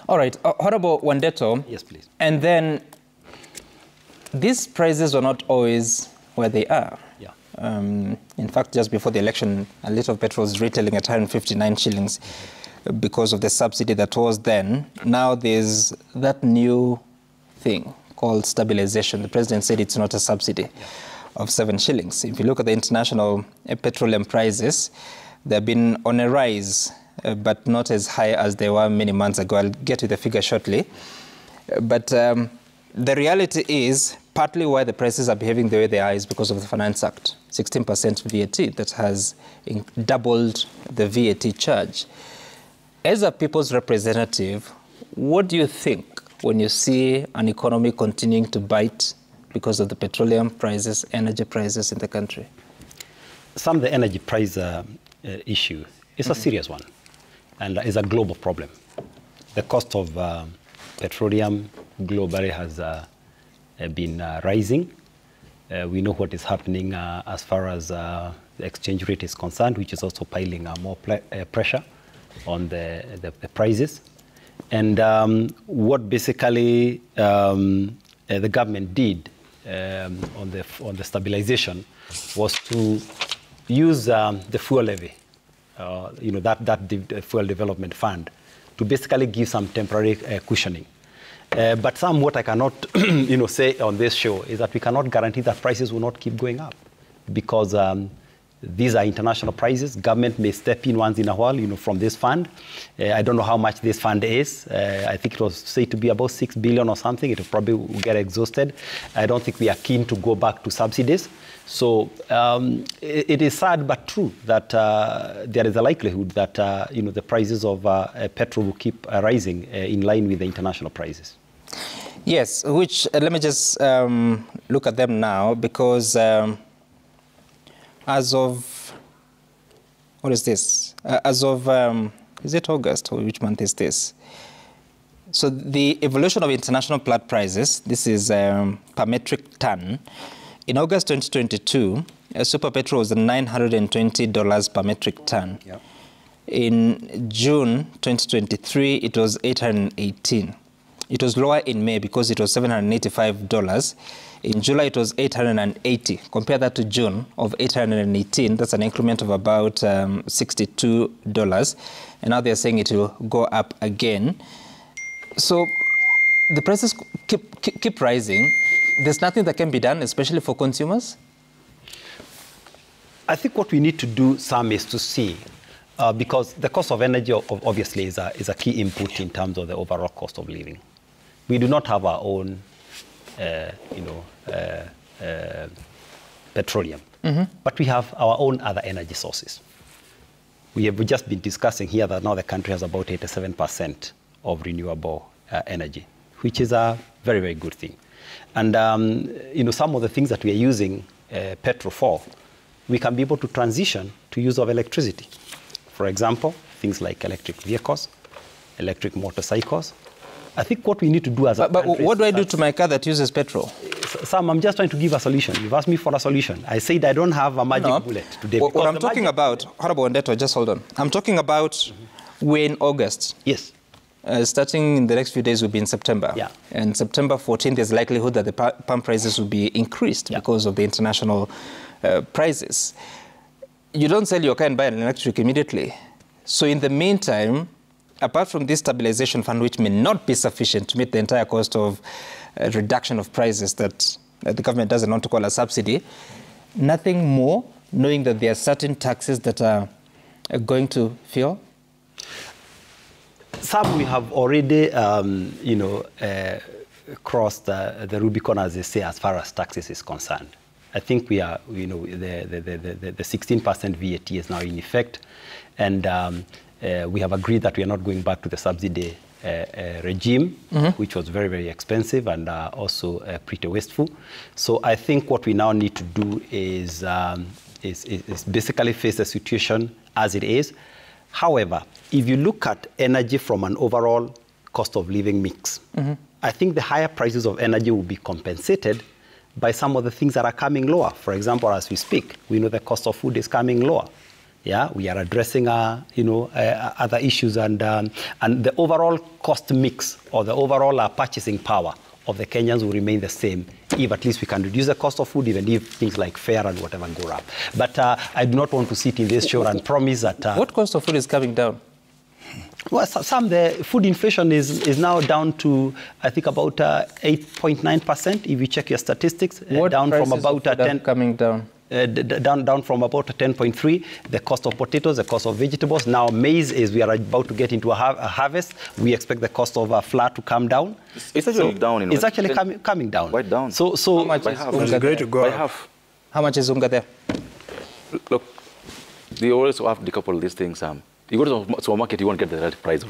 All right, Honorable Wandeto. Yes, please. And then these prices are not always where they are. Yeah. In fact, just before the election, a litre of petrol was retailing at 159 shillings because of the subsidy that was then. Now there's that new thing called stabilization. The president said it's not a subsidy of 7 shillings. If you look at the international petroleum prices, they've been on a rise, but not as high as they were many months ago. I'll get to the figure shortly. But the reality is, partly why the prices are behaving the way they are is because of the Finance Act, 16% VAT that has doubled the VAT charge. As a people's representative, what do you think when you see an economy continuing to bite because of the petroleum prices, energy prices in the country? Some of the energy price issue is a serious one, and is a global problem. The cost of petroleum globally has been rising. We know what is happening as far as the exchange rate is concerned, which is also piling more pressure on the prices. And what basically the government did on the stabilization was to use the fuel levy, that fuel development fund, to basically give some temporary cushioning. But what I cannot say on this show is that we cannot guarantee that prices will not keep going up, because these are international prices. Government may step in once in a while, from this fund. I don't know how much this fund is. I think it was said to be about 6 billion or something. It will probably get exhausted. I don't think we are keen to go back to subsidies. So it is sad but true that there is a likelihood that the prices of petrol will keep rising in line with the international prices. Yes, which let me just look at them now, because as of, what is this? As of, is it August, or which month is this? So the evolution of international plat prices, this is per metric ton. In August 2022, super petrol was $920 per metric ton. Yep. In June 2023, it was $818. It was lower in May because it was $785. In July, it was $880. Compare that to June of $818. That's an increment of about $62. And now they're saying it will go up again. So the prices keep rising. There's nothing that can be done, especially for consumers? I think what we need to do, Sam, is to see, because the cost of energy obviously is a key input in terms of the overall cost of living. We do not have our own, petroleum, but we have our own other energy sources. We have just been discussing here that now the country has about 87% of renewable energy, which is a very, very good thing. And some of the things that we are using petrol for, we can be able to transition to use of electricity. For example, things like electric vehicles, electric motorcycles. I think what we need to do as a country... But what do I do to my car that uses petrol? Sam, I'm just trying to give a solution. You've asked me for a solution. I said I don't have a magic bullet today. What I'm talking about, Honorable Wandeto, just hold on. I'm talking about we're in August. Yes. Starting in the next few days will be in September. Yeah. And September 14th, there's likelihood that the pump prices will be increased because of the international prices. You don't sell your car and buy an electric immediately. So in the meantime, apart from this stabilization fund, which may not be sufficient to meet the entire cost of reduction of prices that the government doesn't want to call a subsidy, nothing more, knowing that there are certain taxes that are going to fuel? Some we have already, crossed the Rubicon, as they say, as far as taxes is concerned. I think we are, the 16% VAT is now in effect, and we have agreed that we are not going back to the subsidy regime, which was very, very expensive and also pretty wasteful. So I think what we now need to do is basically face the situation as it is. However, if you look at energy from an overall cost of living mix, I think the higher prices of energy will be compensated by some of the things that are coming lower. For example, as we speak, we know the cost of food is coming lower. Yeah, we are addressing other issues, and the overall cost mix or the overall purchasing power of the Kenyans will remain the same if at least we can reduce the cost of food, even if things like fare and whatever go up. But I do not want to sit in this show and promise that... what cost of food is coming down? Well, the food inflation is now down to, I think, about 8.9%, if you check your statistics. What down from about 10 coming down? Down from about 10.3, the cost of potatoes, the cost of vegetables. Now maize we are about to get into a harvest. We expect the cost of flour to come down. It's actually down. It's actually coming down. Quite down. So how much is unga there? By half. How much is unga there? Look, they always have to decouple these things. You go to the supermarket, you won't get the right price.